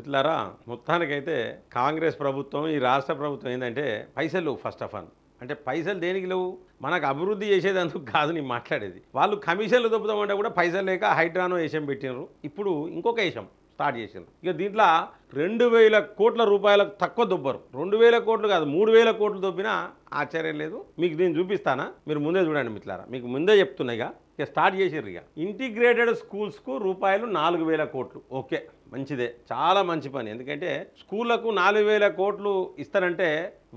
ఇట్లారా మొత్తానికైతే కాంగ్రెస్ ప్రభుత్వం ఈ రాష్ట్ర ప్రభుత్వం ఏంటంటే పైసలు ఫస్ట్ ఆఫ్ ఆల్ అంటే పైసలు దేనికి లేవు మనకు అభివృద్ధి చేసేదందుకు కాదు నేను మాట్లాడేది వాళ్ళు కమిషన్లు దొబ్బుతామంటే కూడా పైసలు లేక హైడ్రానో వేషం పెట్టినారు ఇప్పుడు ఇంకొక వేషం స్టార్ట్ చేసారు ఇక దీంట్లో 2000 కోట్ల రూపాయలకు తక్కువ దొబ్బరు 2000 కోట్లు కాదు 3000 కోట్లు దొబ్బినా ఆశ్చర్యం లేదు మీకు నేను చూపిస్తానా మీరు ముందే చూడండి మిత్రులారా మీకు ముందే చెప్తున్నాయిగా ఇక స్టార్ట్ చేసారు ఇక ఇంటిగ్రేటెడ్ స్కూల్స్కు రూపాయలు 4000 కోట్లు ఓకే మంచిదే చాలా మంచి పని ఎందుకంటే స్కూళ్ళకు 4000 కోట్లు ఇస్తారంటే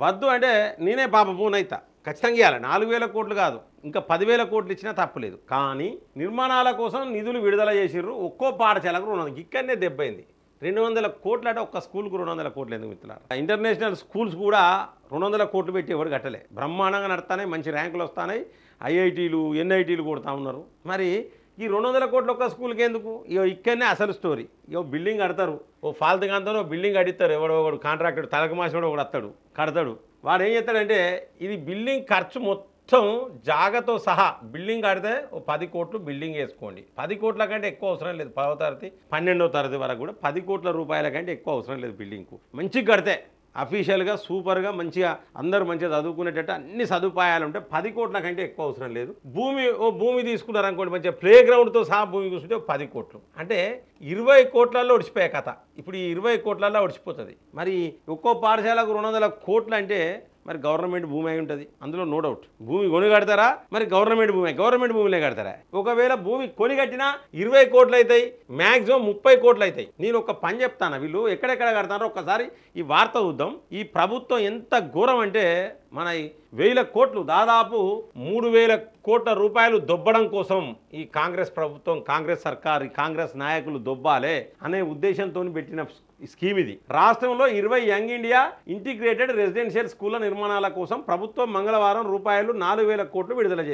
వద్దు అంటే నేనే పాప పూనైతా ఖచ్చితంగా ఇవ్వాలి 4000 కోట్లు కాదు ఇంకా 10,000 కోట్లు ఇచ్చినా తప్పలేదు కానీ నిర్మాణాల కోసం నిధులు విడుదల చేసిర్రు ఒక్కో పాఠశాలకు 200 ఇక్కడనే దెబ్బైంది 200 కోట్లు అంటే ఒక్క స్కూల్కు 200 కోట్లు ఎందుకు మిత్రులారా ఇంటర్నేషనల్ స్కూల్స్ కూడా 200 కోట్లు పెట్టి ఎవరు కట్టలే బ్రహ్మాండంగా నడుస్తున్నాయి మంచి ర్యాంకులు వస్తున్నాయి ఐఐటీలు ఎన్ఐటీలు కొడుతూ ఉన్నారు మరి ఈ 200 కోట్లు ఒక్క స్కూల్కి ఎందుకు ఇక ఇక్కడనే అసలు స్టోరీ ఇక బిల్డింగ్ కడతారు ఓ ఫాల్తుగాంతోనో బిల్డింగ్ కడిస్తారు ఎవడో ఒకడు కాంట్రాక్టర్ తలకు మాసినోడు ఒకడు వస్తాడు కడతాడు వాడు ఏం చేస్తాడంటే ఇది బిల్డింగ్ ఖర్చు మొత్తం జాగతో సహా బిల్డింగ్ కడితే ఓ 10 కోట్లు బిల్డింగ్ వేసుకోండి 10 కోట్ల కంటే ఎక్కువ అవసరం లేదు 10వ తరగతి 12వ తరగతి వరకు కూడా 10 కోట్ల రూపాయల కంటే ఎక్కువ అవసరం లేదు బిల్డింగ్కు మంచిగా కడితే అఫీషియల్గా సూపర్గా మంచిగా అందరూ మంచిగా చదువుకునేటట్టు అన్ని సదుపాయాలు ఉంటే 10 కోట్ల కంటే ఎక్కువ అవసరం లేదు భూమి తీసుకున్నారు అనుకోండి మంచిగా ప్లే గ్రౌండ్తో సహా భూమి కూర్చుంటే 10 కోట్లు అంటే 20 కోట్లలో ఒడిచిపోయే కథ ఇప్పుడు ఈ 20 కోట్లలో ఒడిచిపోతుంది మరి ఒక్కో పాఠశాలకు 200 కోట్లు అంటే మరి గవర్నమెంట్ భూమి అయి ఉంటుంది అందులో నో డౌట్ భూమి కొని కడతారా మరి గవర్నమెంట్ భూమిలే కడతారా ఒకవేళ భూమి కొని కట్టినా 20 కోట్లు అవుతాయి మ్యాక్సిమం 30 కోట్లు అవుతాయి నేను ఒక పని చెప్తాను వీళ్ళు ఎక్కడెక్కడ కడతారో ఒక్కసారి ఈ వార్త చూద్దాం ఈ ప్రభుత్వం ఎంత ఘోరం అంటే మన 1000 కోట్లు దాదాపు 3000 కోట్ల రూపాయలు దొబ్బడం కోసం ఈ కాంగ్రెస్ ప్రభుత్వం కాంగ్రెస్ సర్కార్ కాంగ్రెస్ నాయకులు దొబ్బాలే అనే ఉద్దేశంతో పెట్టిన స్కీమ్ ఇది రాష్ట్రంలో 20 యంగ్ ఇండియా ఇంటిగ్రేటెడ్ రెసిడెన్షియల్ స్కూళ్ల నిర్మాణాల కోసం ప్రభుత్వం మంగళవారం రూపాయలు 4000 కోట్లు విడుదల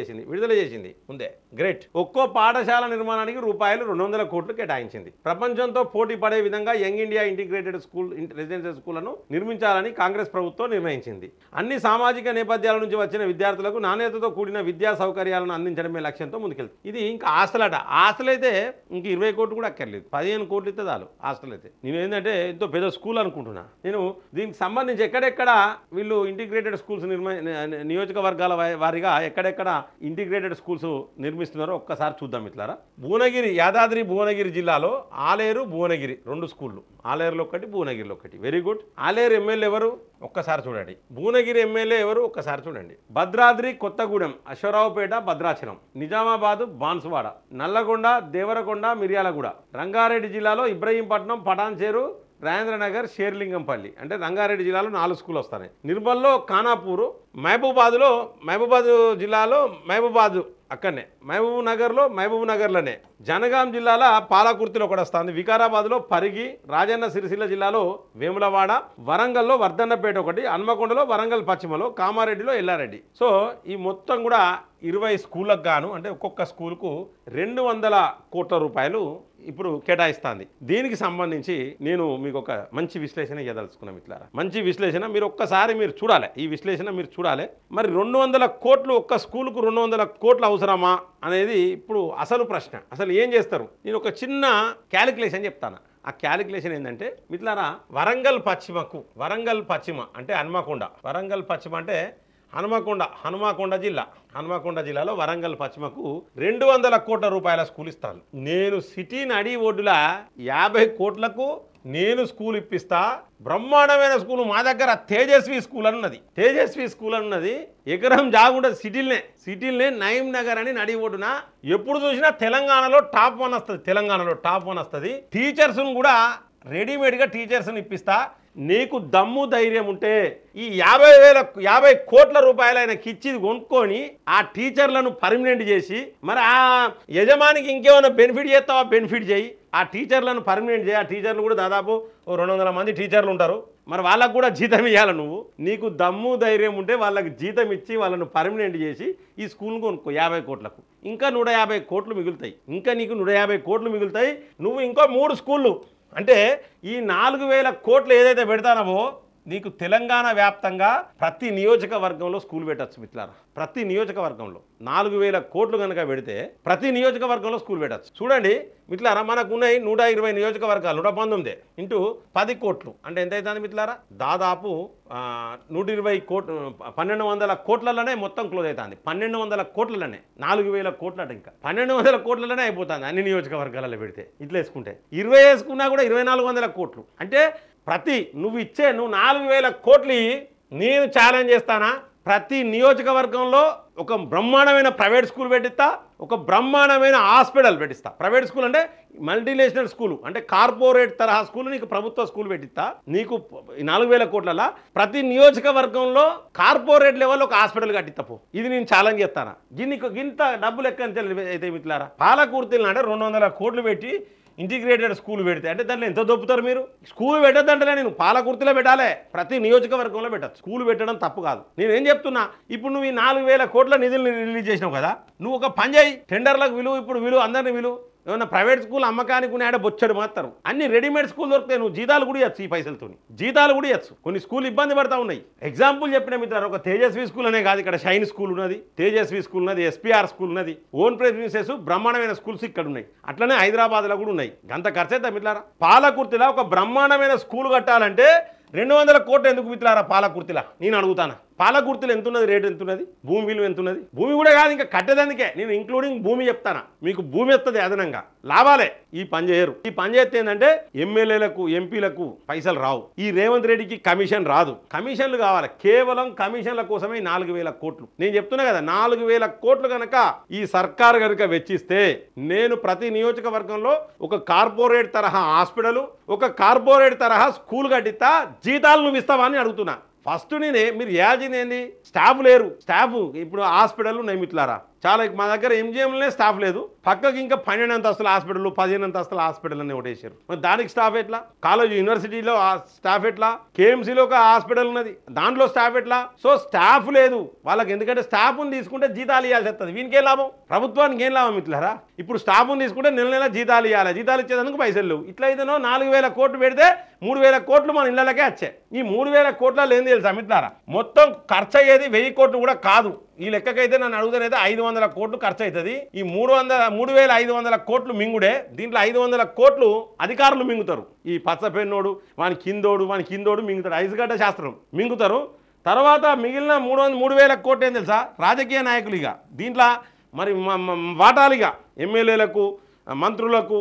చేసింది ముందే గ్రేట్ ఒక్కో పాఠశాల నిర్మాణానికి రూపాయలు 200 కోట్లు కేటాయించింది ప్రపంచంతో పోటీ పడే విధంగా young India integrated school residential స్కూళ్లను నిర్మించాలని కాంగ్రెస్ ప్రభుత్వం నిర్ణయించింది అన్ని సామాజిక నేపథ్యాల నుంచి వచ్చిన విద్యార్థులకు నాణ్యతతో కూడిన విద్యా సౌకర్యాలను అందించడమే లక్ష్యంతో ముందుకెళ్తుంది ఇది ఇంకా హాస్టల్ అయితే ఇంక 20 కోట్లు కూడా అక్కర్లేదు 15 కోట్లు ఇస్తే చాలు హాస్టల్ అయితే నేను ఏంటంటే ఎంతో పెద్ద స్కూల్ అనుకుంటున్నా నేను దీనికి సంబంధించి ఎక్కడెక్కడ వీళ్ళు ఇంటిగ్రేటెడ్ స్కూల్స్ నియోజకవర్గాల వారిగా ఎక్కడెక్కడ ఇంటిగ్రేటెడ్ స్కూల్స్ నిర్మిస్తున్నారో ఒక్కసారి చూద్దాం ఇట్లారా యాదాద్రి భువనగిరి జిల్లాలో ఆలేరు భువనగిరి 2 స్కూళ్ళు ఆలేరులో ఒకటి భువనగిరిలో ఒకటి వెరీ గుడ్ ఆలేరు ఎమ్మెల్యే ఎవరు ఒక్కసారి చూడండి భువనగిరి ఎమ్మెల్యే ఎవరు ఒక్కసారి చూడండి భద్రాద్రి కొత్తగూడెం అశ్వరావుపేట భద్రాచలం నిజామాబాద్ బాన్సువాడ నల్లగొండ దేవరకొండ మిర్యాలగూడ రంగారెడ్డి జిల్లాలో ఇబ్రహీంపట్నం పటాన్చేరు రాజేంద్రనగర్ షేర్లింగంపల్లి అంటే రంగారెడ్డి జిల్లాలో 4 స్కూల్ వస్తాయి నిర్మల్లో ఖానాపూరు మహబూబాద్ జిల్లాలో మహబూబాద్ అక్కడనే మహబూబ్ నగర్లోనే జనగాం జిల్లాలో పాలకుర్తిలో కూడా వస్తుంది వికారాబాద్లో పరిగి రాజన్న సిరిసిల్ల జిల్లాలో వేములవాడ వరంగల్లో వర్ధన్నపేట ఒకటి హన్మకొండలో వరంగల్ పశ్చిమలో కామారెడ్డిలో ఎల్లారెడ్డి సో ఈ మొత్తం కూడా 20 స్కూళ్ళకు గాను అంటే ఒక్కొక్క స్కూల్కు 200 కోట్ల రూపాయలు ఇప్పుడు కేటాయిస్తుంది దీనికి సంబంధించి నేను మీకు ఒక మంచి విశ్లేషణ ఇవ్వదలుచుకున్నాం ఇట్లారా మంచి విశ్లేషణ మీరు ఒక్కసారి చూడాలి ఈ విశ్లేషణ మీరు చూడాలి మరి 200 కోట్లు ఒక్క స్కూల్కు 200 కోట్లు అవసరమా అనేది ఇప్పుడు అసలు ప్రశ్న అసలు ఏం చేస్తారు నేను ఒక చిన్న క్యాలిక్యులేషన్ చెప్తాను ఆ క్యాలిక్యులేషన్ ఏంటంటే మిత్రులారా వరంగల్ పశ్చిమ అంటే హనుమకొండ జిల్లాలో వరంగల్ పశ్చిమకు 200 కోట్ల రూపాయల స్కూల్ ఇస్తాను నేను సిటీ నడి ఒడ్డుల 50 కోట్లకు నేను స్కూల్ ఇప్పిస్తా బ్రహ్మాండమైన స్కూల్ మా దగ్గర తేజస్వి స్కూల్ అన్నది ఎకరం జాగుండదు సిటీలనే నయీం నగర్ అని నడి ఒడ్డున ఎప్పుడు చూసినా తెలంగాణలో టాప్ 1 వస్తుంది టీచర్స్ను కూడా రెడీమేడ్గా టీచర్స్ని ఇప్పిస్తా నీకు దమ్ము ధైర్యం ఉంటే ఈ 50 కోట్ల రూపాయలు ఆయనకి ఇచ్చి కొనుక్కొని ఆ టీచర్లను పర్మనెంట్ చేసి మరి ఆ యజమానికి ఇంకేమైనా బెనిఫిట్ చేస్తావా బెనిఫిట్ చేయి ఆ టీచర్లను పర్మనెంట్ చేయి ఆ టీచర్లు కూడా దాదాపు 200 మంది టీచర్లు ఉంటారు మరి వాళ్ళకు కూడా జీతం ఇవ్వాలి నువ్వు నీకు దమ్ము ధైర్యం ఉంటే వాళ్ళకి జీతం ఇచ్చి వాళ్ళను పర్మనెంట్ చేసి ఈ స్కూల్ను కొనుక్కో 50 కోట్లకు ఇంకా 150 కోట్లు మిగులుతాయి నీకు 150 కోట్లు మిగులుతాయి నువ్వు ఇంకో 3 స్కూళ్ళు అంటే ఈ 4000 కోట్లు ఏదైతే పెడతానో నీకు తెలంగాణ వ్యాప్తంగా ప్రతి నియోజకవర్గంలో స్కూల్ పెట్టచ్చు మిత్రులారా. ప్రతి నియోజకవర్గంలో 4000 కోట్లు కనుక పెడితే ప్రతి నియోజకవర్గంలో స్కూల్ పెట్టచ్చు. చూడండి మిత్రులారా, మనకు ఉన్నాయి 120 నియోజకవర్గాలు, 119 ఇంటూ 10 కోట్లు అంటే ఎంత అవుతుంది మిత్రులారా? దాదాపు 120 కోట్లు, 1200 కోట్లలోనే మొత్తం క్లోజ్ అవుతుంది. 1200 కోట్లలోనే 4000 కోట్లట, ఇంకా 1200 కోట్లలోనే అయిపోతుంది అన్ని నియోజకవర్గాలలో పెడితే. ఇట్లా వేసుకుంటే 20 వేసుకున్నా కూడా 2400 కోట్లు. అంటే నువ్వు 4000 కోట్లు నేను ఛాలెంజ్ చేస్తానా, ప్రతి నియోజకవర్గంలో ఒక బ్రహ్మాండమైన ప్రైవేట్ స్కూల్ పెట్టిస్తా, ఒక బ్రహ్మాండమైన హాస్పిటల్ పెట్టిస్తా. ప్రైవేట్ స్కూల్ అంటే మల్టీనేషనల్ స్కూల్, అంటే కార్పొరేట్ తరహా స్కూల్, నీకు ప్రభుత్వ స్కూల్ పెట్టిస్తా. నీకు 4000 కోట్లలో ప్రతి నియోజకవర్గంలో కార్పొరేట్ లెవెల్లో ఒక హాస్పిటల్ కట్టిస్తాపు. ఇది నేను ఛాలెంజ్ చేస్తాను. ఇంత డబ్బులు ఎక్కడి అయితే మిత్రులారా? పాలకుర్తిలో అంటే 200 కోట్లు పెట్టి ఇంటిగ్రేటెడ్ స్కూల్ పెడితే అంటే దాంట్లో ఎంత దొప్పుతారు మీరు? స్కూల్ పెట్టద్దంటే నేను పాలకుర్తిలో పెట్టాలి, ప్రతి నియోజకవర్గంలో పెట్టచ్చు. స్కూల్ పెట్టడం తప్పు కాదు. నేనేం చెప్తున్నా, ఇప్పుడు నువ్వు ఈ 4000 కోట్ల నిధులు రిలీజ్ చేసినావు కదా, నువ్వు ఒక పని చేయి, టెండర్లకు విలువ, ఇప్పుడు విలువ అందరిని విలువ. ఏమన్నా ప్రైవేట్ స్కూల్ అమ్మకానికి ఉన్నాడ బొచ్చడు మాత్రం, అన్ని రెడీమేడ్ స్కూల్ దొరుకుతాయి. నువ్వు జీతాలు కూడా ఇవ్వచ్చు, ఈ పైసలతో జీతాలు కూడా ఇవ్వచ్చు. కొన్ని స్కూల్ ఇబ్బంది పడతా ఉన్నాయి. ఎగ్జాంపుల్ చెప్పిన మిత్రులు, ఒక తేజస్వి స్కూల్ అనే కాదు, ఇక్కడ షైన్ స్కూల్ ఉన్నది, తేజస్వి స్కూల్ ఉన్నది, ఎస్పీఆర్ స్కూల్ ఉన్నది, ఓన్ ప్రెసిడెన్సెస్ బ్రహ్మాండమైన స్కూల్స్ ఇక్కడ ఉన్నాయి. అట్లనే హైదరాబాద్లో కూడా ఉన్నాయి. గంత ఖర్చు అవుతా మిత్రులారా? పాలకుర్తిలో ఒక బ్రహ్మాండమైన స్కూల్ కట్టాలంటే 200 కోట్లు ఎందుకు మిత్రులారా? పాలకుర్తిలా నేను అడుగుతాను. పాలకుర్తిలో ఎంతున్నది, రేటు ఎంతున్నది, భూమి విలువ ఎంతున్నది? భూమి కూడా కాదు, ఇంకా కట్టేదానికే నేను ఇంక్లూడింగ్ భూమి చెప్తాను. మీకు భూమి వస్తుంది అదనంగా, లాభాలే. ఈ పని చేయరు. ఈ పని చేస్తే ఏంటంటే ఎమ్మెల్యేలకు, ఎంపీలకు పైసలు రావు. ఈ రేవంత్ రెడ్డికి కమిషన్ రాదు. కమిషన్లు కావాలి, కేవలం కమిషన్ల కోసమే 4000 కోట్లు. నేను చెప్తున్నా కదా, 4000 కోట్లు కనుక ఈ సర్కారు కనుక వెచ్చిస్తే నేను ప్రతి నియోజకవర్గంలో ఒక కార్పొరేట్ తరహా హాస్పిటల్, ఒక కార్పొరేట్ తరహా స్కూల్ కట్టిస్తా. జీతాలు నువ్వు ఇస్తావా అని అడుగుతున్నా. ఫస్ట్ మీరు యాజిన్ ఏంది, స్టాఫ్ లేరు. స్టాఫ్ ఇప్పుడు హాస్పిటల్ ఉన్నాయి మిత్రులారా, చాలా. మా దగ్గర ఎంజిఎంలోనే స్టాఫ్ లేదు, పక్కకి ఇంకా 12 అంతస్తుల హాస్పిటల్, 15 అంతస్తుల హాస్పిటల్ అని ఒకటేసారు. మరి దానికి స్టాఫ్ ఎట్లా? కాలేజ్ యూనివర్సిటీలో స్టాఫ్ ఎట్లా? కేఎంసీలో ఒక హాస్పిటల్ ఉన్నది, దాంట్లో స్టాఫ్ ఎట్లా? సో స్టాఫ్ లేదు వాళ్ళకి. ఎందుకంటే స్టాఫ్ని తీసుకుంటే జీతాలు ఇవ్వాల్సి వస్తుంది. వీనికేం లాభం? ప్రభుత్వానికి ఏం లాభం మిత్రులారా? ఇప్పుడు స్టాఫ్ని తీసుకుంటే నెల జీతాలు ఇవ్వాలి, జీతాలు ఇచ్చేందుకు పైసలు లేవు. ఇట్లయితేనో 4000 కోట్లు పెడితే 3000 కోట్లు మన ఇళ్ళకే వచ్చాయి. ఈ 3000 కోట్లలో ఏం తెలుసా మిత్రులారా? మొత్తం ఖర్చు అయ్యేది 1000 కోట్లు కూడా కాదు. ఈ లెక్కకైతే నన్ను అడుగుతానైతే 500 కోట్లు ఖర్చు అవుతుంది. ఈ 3500 కోట్లు మింగుడే. దీంట్లో 500 కోట్లు అధికారులు మింగుతారు. ఈ పచ్చపెన్నోడు, వాని కిందోడు మింగుతాడు. ఐసుగడ్డ శాస్త్రం మింగుతారు. తర్వాత మిగిలిన 3000 కోట్లు ఏం తెలుసా? రాజకీయ నాయకులుగా దీంట్లో మరి వాటాలుగా ఎమ్మెల్యేలకు, మంత్రులకు,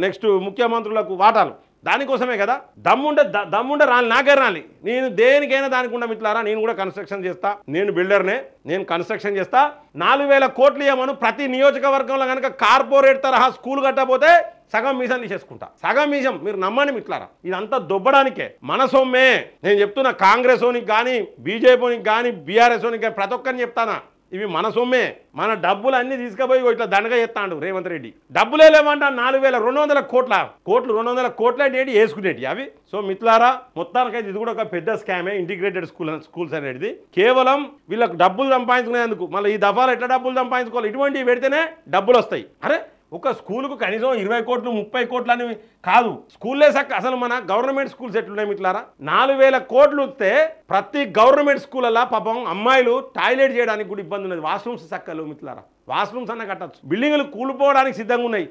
నెక్స్ట్ ముఖ్యమంత్రులకు వాటాలు. దానికోసమే కదా. దమ్ముండే రాలి, నాకే రాలి. నేను దేనికైనా దానికి ఉండ మిత్రులారా. నేను కూడా కన్స్ట్రక్షన్ చేస్తా, నేను బిల్డర్నే, నేను కన్స్ట్రక్షన్ చేస్తా. 4000 కోట్లు ఇవ్వమను. ప్రతి నియోజకవర్గంలో కనుక కార్పొరేట్ తరహా స్కూల్ కట్టకపోతే సగం మీసం తీసేసుకుంటా. సగం మీసం. మీరు నమ్మండి మిత్రులారా, ఇదంతా దొబ్బడానికే. మన సొమ్మే. నేను చెప్తున్నా, కాంగ్రెస్ ఓనికి కానీ, బీజేపీకి కానీ, బీఆర్ఎస్ ఓనికి కానీ, ప్రతి ఒక్కరిని చెప్తానా, ఇవి మన సొమ్మే. మన డబ్బులు అన్ని తీసుకుపోయి ఇట్లా దండగా చేస్తాడు రేవంత్ రెడ్డి. డబ్బులే లేవంట. 4200 200 కోట్ల ఏంటి వేసుకునేటి అవి. సో మిత్రులారా, మొత్తానికైతే ఇది కూడా ఒక పెద్ద స్కామే. ఇంటిగ్రేటెడ్ స్కూల్స్ అనేది కేవలం వీళ్ళకి డబ్బులు సంపాదించుకునేందుకు. మళ్ళీ ఈ దఫాలు ఎట్లా డబ్బులు సంపాదించుకోవాలి? ఇటువంటివి పెడితేనే డబ్బులు వస్తాయి. అరే ఒక స్కూలుకు కనీసం 20 కోట్లు 30 కోట్లు అని కాదు. స్కూల్లే అసలు మన గవర్నమెంట్ స్కూల్స్ ఎట్లున్నాయి మిత్రులారా? 4000 కోట్లు వస్తే ప్రతి గవర్నమెంట్ స్కూళ్ళల్లో పాపం అమ్మాయిలు టాయిలెట్ చేయడానికి కూడా ఇబ్బంది ఉన్నది. వాష్రూమ్స్ చక్కలు మిత్రులారా, వాష్రూమ్స్ అన్న కట్టచ్చు. బిల్డింగులు కూలిపోవడానికి సిద్ధంగా ఉన్నాయి.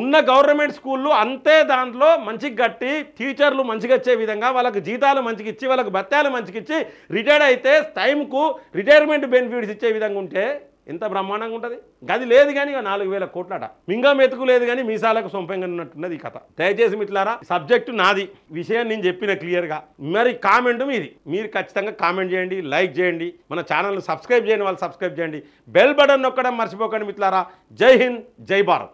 ఉన్న గవర్నమెంట్ స్కూళ్ళు అంతే, దాంట్లో మంచిగా కట్టి, టీచర్లు మంచిగా వచ్చే విధంగా, వాళ్ళకి జీతాలు మంచిగా ఇచ్చి, వాళ్ళకి భత్యాలు మంచిగా ఇచ్చి, రిటైర్డ్ అయితే టైంకు రిటైర్మెంట్ బెనిఫిట్స్ ఇచ్చే విధంగా ఉంటే ఎంత బ్రహ్మాండంగా ఉంటుంది. గది లేదు కానీ 4000 కోట్లట. మింగా మెతుకు లేదు కానీ మీసాలకు సొంపంగా ఉన్నట్టున్నది ఈ కథ. దయచేసి మిత్రులారా, సబ్జెక్టు నాది, విషయం నేను చెప్పిన క్లియర్గా. మరి కామెంట్ మీది. మీరు ఖచ్చితంగా కామెంట్ చేయండి, లైక్ చేయండి, మన ఛానల్ని సబ్స్క్రైబ్ చేయని వాళ్ళు సబ్స్క్రైబ్ చేయండి, బెల్ బటన్ నొక్కడం మర్చిపోకండి మిత్రులారా. జై హింద్, జై భారత్.